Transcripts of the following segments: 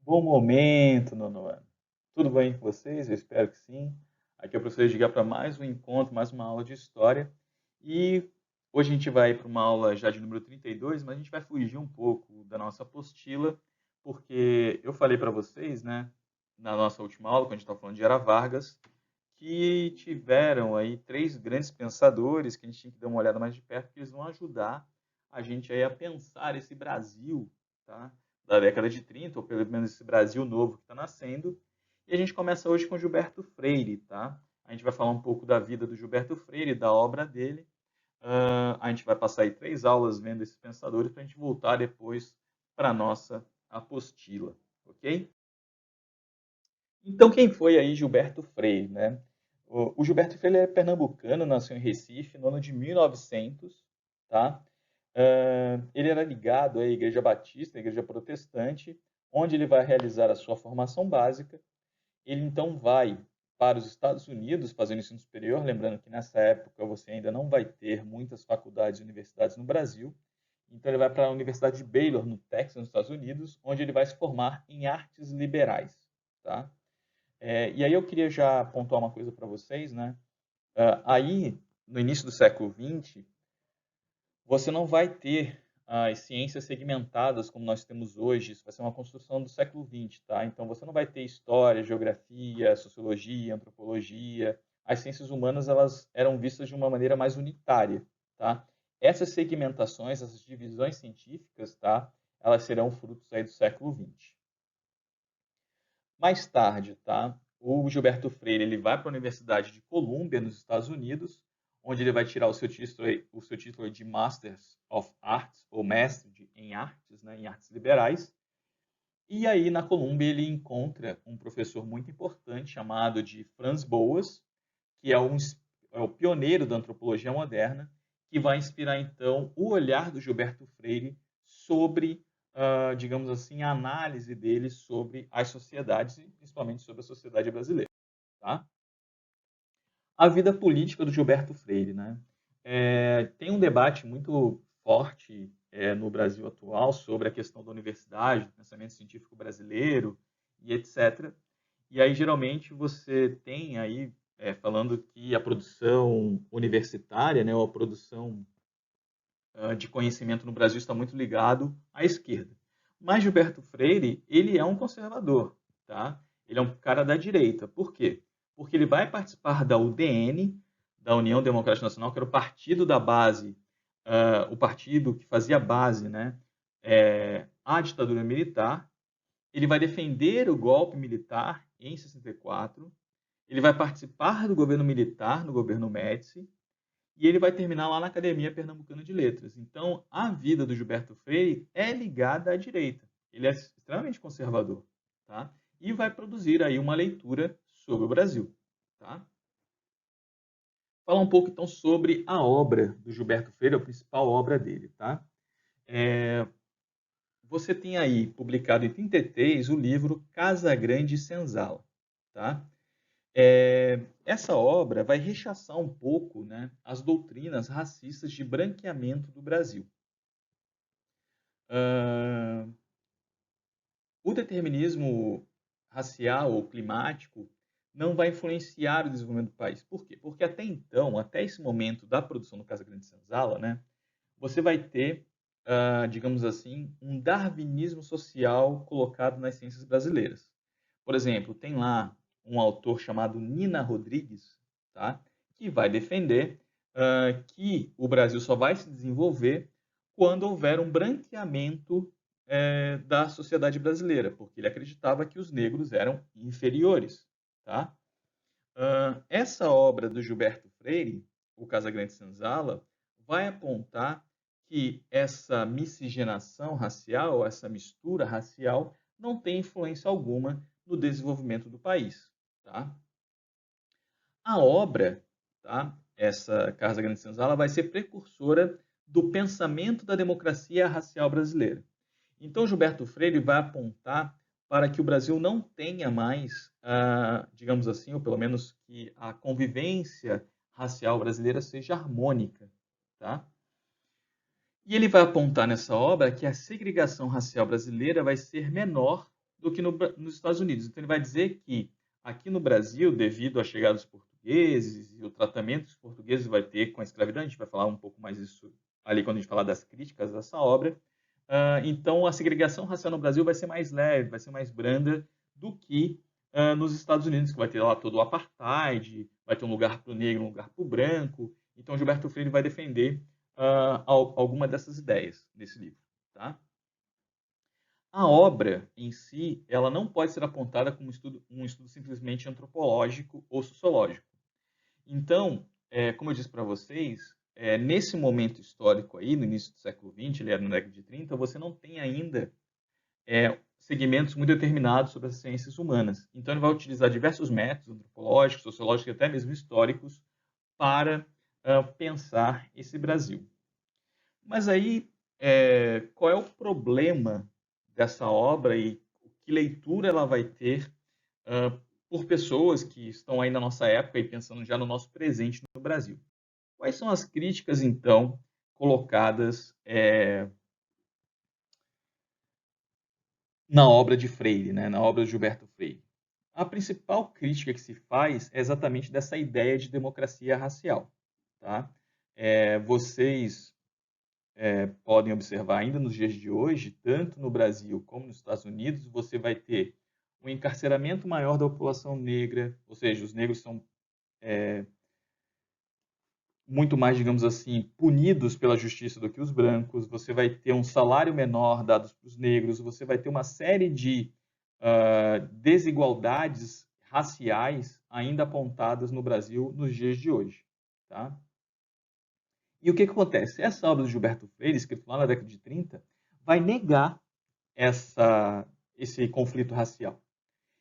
Bom momento, nono ano. Tudo bem com vocês? Eu espero que sim. Aqui é o professor Edgar para mais um encontro, mais uma aula de história. E hoje a gente vai para uma aula já de número 32, mas a gente vai fugir um pouco da nossa apostila, porque eu falei para vocês, né, na nossa última aula, quando a gente estava falando de Era Vargas, que tiveram aí três grandes pensadores que a gente tinha que dar uma olhada mais de perto, que eles vão ajudar a gente aí a pensar esse Brasil, tá? Da década de 30, ou pelo menos esse Brasil novo que está nascendo. E a gente começa hoje com Gilberto Freire, tá? A gente vai falar um pouco da vida do Gilberto Freire, da obra dele. A gente vai passar aí 3 aulas vendo esses pensadores para a gente voltar depois para a nossa apostila, ok? Então, quem foi aí Gilberto Freire, né? O Gilberto Freire é pernambucano, nasceu em Recife no ano de 1900, tá? Ele era ligado à Igreja Batista, à Igreja Protestante, onde ele vai realizar a sua formação básica. Ele então vai para os Estados Unidos fazer o ensino superior, lembrando que nessa época você ainda não vai ter muitas faculdades e universidades no Brasil. Então ele vai para a Universidade de Baylor, no Texas, nos Estados Unidos, onde ele vai se formar em artes liberais, tá? E aí eu queria já pontuar uma coisa para vocês, né? Aí, no início do século XX, você não vai ter as ciências segmentadas como nós temos hoje. Isso vai ser uma construção do século XX, tá? Então você não vai ter história, geografia, sociologia, antropologia. As ciências humanas elas eram vistas de uma maneira mais unitária, tá? Essas segmentações, essas divisões científicas, tá? Elas serão frutos aí do século XX. Mais tarde, tá? O Gilberto Freire ele vai para a Universidade de Colômbia, nos Estados Unidos, onde ele vai tirar o seu título de Masters of Arts, ou mestre em artes, né, em artes liberais. E aí, na Colômbia, ele encontra um professor muito importante chamado de Franz Boas, que é o pioneiro da antropologia moderna, que vai inspirar, então, o olhar do Gilberto Freire sobre, digamos assim, a análise dele sobre as sociedades, e principalmente sobre a sociedade brasileira. Tá? A vida política do Gilberto Freire. Né? Tem um debate muito forte no Brasil atual sobre a questão da universidade, do pensamento científico brasileiro e etc. E aí, geralmente, você tem aí, falando que a produção universitária, né, ou a produção de conhecimento no Brasil está muito ligado à esquerda. Mas Gilberto Freire, ele é um conservador, tá? Ele é um cara da direita. Por quê? Porque ele vai participar da UDN, da União Democrática Nacional, que era o partido da base, o partido que fazia base, né, à ditadura militar. Ele vai defender o golpe militar em 64. Ele vai participar do governo militar, no governo Médici, e ele vai terminar lá na Academia Pernambucana de Letras. Então, a vida do Gilberto Freire é ligada à direita. Ele é extremamente conservador, tá? E vai produzir aí uma leitura sobre o Brasil, tá? Falar um pouco então sobre a obra do Gilberto Freire, a principal obra dele, tá? É, Você tem aí publicado em 33 o livro Casa Grande e Senzala, tá? Essa obra vai rechaçar um pouco, né, as doutrinas racistas de branqueamento do Brasil. Ah, o determinismo racial ou climático não vai influenciar o desenvolvimento do país. Por quê? Porque até então, até esse momento da produção do Casa Grande Senzala, né, você vai ter, digamos assim, um darwinismo social colocado nas ciências brasileiras. Por exemplo, tem lá um autor chamado Nina Rodrigues, tá, que vai defender que o Brasil só vai se desenvolver quando houver um branqueamento da sociedade brasileira, porque ele acreditava que os negros eram inferiores. Tá? Essa obra do Gilberto Freire, o Casagrande Senzala, vai apontar que essa miscigenação racial, essa mistura racial, não tem influência alguma no desenvolvimento do país. Tá? A obra, tá? Essa Casa Grande Senzala, vai ser precursora do pensamento da democracia racial brasileira. Então, Gilberto Freire vai apontar para que o Brasil não tenha mais, digamos assim, ou pelo menos que a convivência racial brasileira seja harmônica. Tá? E ele vai apontar nessa obra que a segregação racial brasileira vai ser menor do que nos Estados Unidos. Então, ele vai dizer que aqui no Brasil, devido à chegada dos portugueses e o tratamento que os portugueses vai ter com a escravidão, a gente vai falar um pouco mais disso ali quando a gente falar das críticas dessa obra. Então, a segregação racial no Brasil vai ser mais leve, vai ser mais branda do que nos Estados Unidos, que vai ter lá todo o apartheid, vai ter um lugar para o negro, um lugar para o branco. Então, Gilberto Freire vai defender alguma dessas ideias nesse livro. Tá? A obra em si, ela não pode ser apontada como um estudo simplesmente antropológico ou sociológico. Então, como eu disse para vocês, nesse momento histórico aí, no início do século XX, ele era na década de 30, você não tem ainda segmentos muito determinados sobre as ciências humanas. Então, ele vai utilizar diversos métodos antropológicos, sociológicos e até mesmo históricos para pensar esse Brasil. Mas aí, qual é o problema dessa obra e que leitura ela vai ter por pessoas que estão aí na nossa época e pensando já no nosso presente no Brasil? Quais são as críticas, então, colocadas na obra de Freire, né, na obra de Gilberto Freire? A principal crítica que se faz é exatamente dessa ideia de democracia racial. Tá? Vocês podem observar ainda nos dias de hoje, tanto no Brasil como nos Estados Unidos, você vai ter um encarceramento maior da população negra, ou seja, os negros são muito mais, digamos assim, punidos pela justiça do que os brancos, você vai ter um salário menor dado para os negros, você vai ter uma série de desigualdades raciais ainda apontadas no Brasil nos dias de hoje. Tá? E o que acontece? Essa obra do Gilberto Freire, escrita lá na década de 30, vai negar esse conflito racial.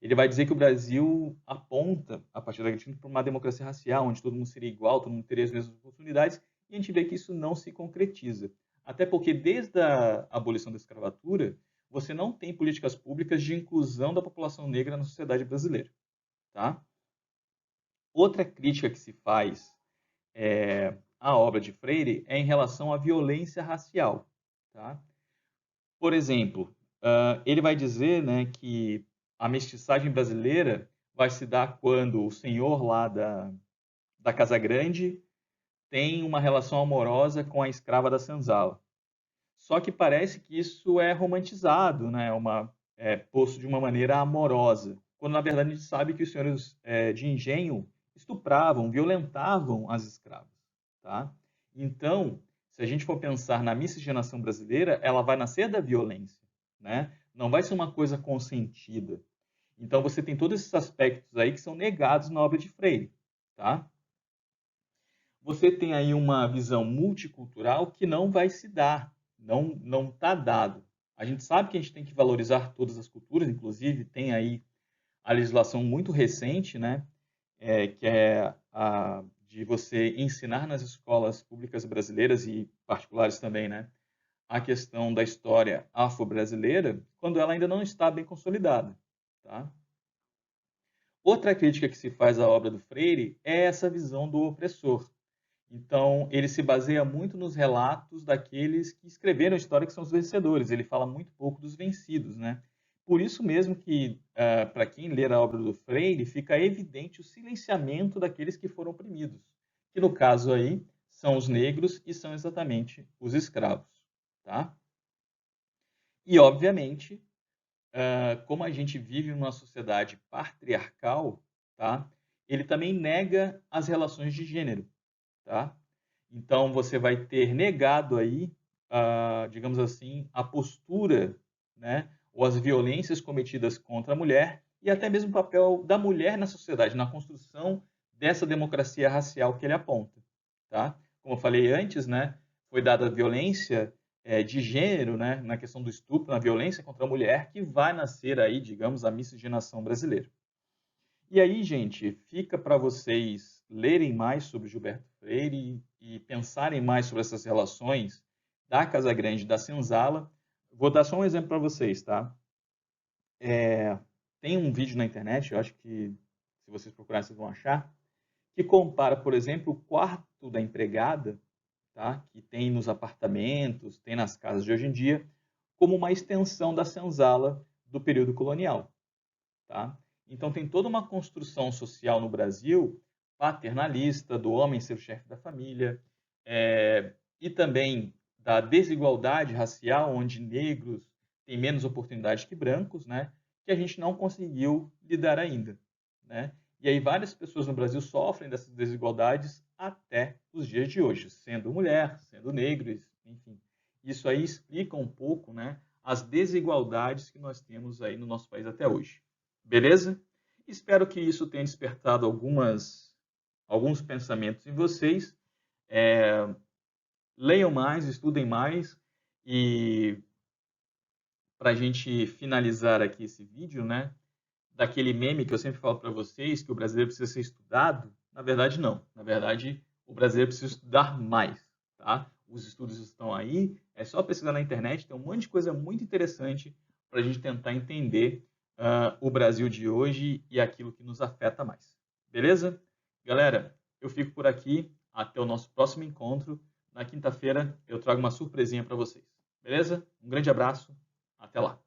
Ele vai dizer que o Brasil aponta, a partir da década de 30, para uma democracia racial, onde todo mundo seria igual, todo mundo teria as mesmas oportunidades, e a gente vê que isso não se concretiza. Até porque, desde a abolição da escravatura, você não tem políticas públicas de inclusão da população negra na sociedade brasileira. Tá? Outra crítica que se faz à obra de Freire é em relação à violência racial. Tá? Por exemplo, ele vai dizer, né, que a mestiçagem brasileira vai se dar quando o senhor lá da Casa Grande tem uma relação amorosa com a escrava da senzala. Só que parece que isso é romantizado, né, posto de uma maneira amorosa, quando na verdade a gente sabe que os senhores de engenho estupravam, violentavam as escravas. Tá? Então, se a gente for pensar na miscigenação brasileira, ela vai nascer da violência. Né? Não vai ser uma coisa consentida. Então, você tem todos esses aspectos aí que são negados na obra de Freire. Tá? Você tem aí uma visão multicultural que não vai se dar, não está dado. A gente sabe que a gente tem que valorizar todas as culturas, inclusive tem aí a legislação muito recente, né, que é a de você ensinar nas escolas públicas brasileiras e particulares também, né, a questão da história afro-brasileira, quando ela ainda não está bem consolidada. Tá? Outra crítica que se faz à obra do Freire é essa visão do opressor. Então, ele se baseia muito nos relatos daqueles que escreveram a história, que são os vencedores. Ele fala muito pouco dos vencidos, né? Por isso mesmo que, para quem ler a obra do Freire, fica evidente o silenciamento daqueles que foram oprimidos, que no caso aí são os negros e são exatamente os escravos, tá? E, obviamente, como a gente vive numa sociedade patriarcal, tá? Ele também nega as relações de gênero, tá? Então, você vai ter negado aí, digamos assim, a postura, né, ou as violências cometidas contra a mulher e até mesmo o papel da mulher na sociedade, na construção dessa democracia racial que ele aponta. Tá? Como eu falei antes, né, foi dada a violência de gênero, né, na questão do estupro, na violência contra a mulher, que vai nascer aí, digamos, a miscigenação brasileira. E aí, gente, fica para vocês lerem mais sobre Gilberto Freire e pensarem mais sobre essas relações da Casa Grande e da Senzala. Vou dar só um exemplo para vocês, tá? Tem um vídeo na internet, eu acho que se vocês procurarem vocês vão achar, que compara, por exemplo, o quarto da empregada, tá? Que tem nos apartamentos, tem nas casas de hoje em dia, como uma extensão da senzala do período colonial. Tá? Então, tem toda uma construção social no Brasil paternalista, do homem ser o chefe da família, e também da desigualdade racial, onde negros têm menos oportunidade que brancos, né? Que a gente não conseguiu lidar ainda. Né? E aí várias pessoas no Brasil sofrem dessas desigualdades até os dias de hoje, sendo mulher, sendo negro, enfim. Isso aí explica um pouco, né, as desigualdades que nós temos aí no nosso país até hoje. Beleza? Espero que isso tenha despertado alguns pensamentos em vocês. Leiam mais, estudem mais e para a gente finalizar aqui esse vídeo, né, daquele meme que eu sempre falo para vocês, que o brasileiro precisa ser estudado, na verdade não. Na verdade, o brasileiro precisa estudar mais, tá? Os estudos estão aí, é só pesquisar na internet, tem um monte de coisa muito interessante para a gente tentar entender o Brasil de hoje e aquilo que nos afeta mais. Beleza? Galera, eu fico por aqui. Até o nosso próximo encontro. Na quinta-feira eu trago uma surpresinha para vocês. Beleza? Um grande abraço. Até lá.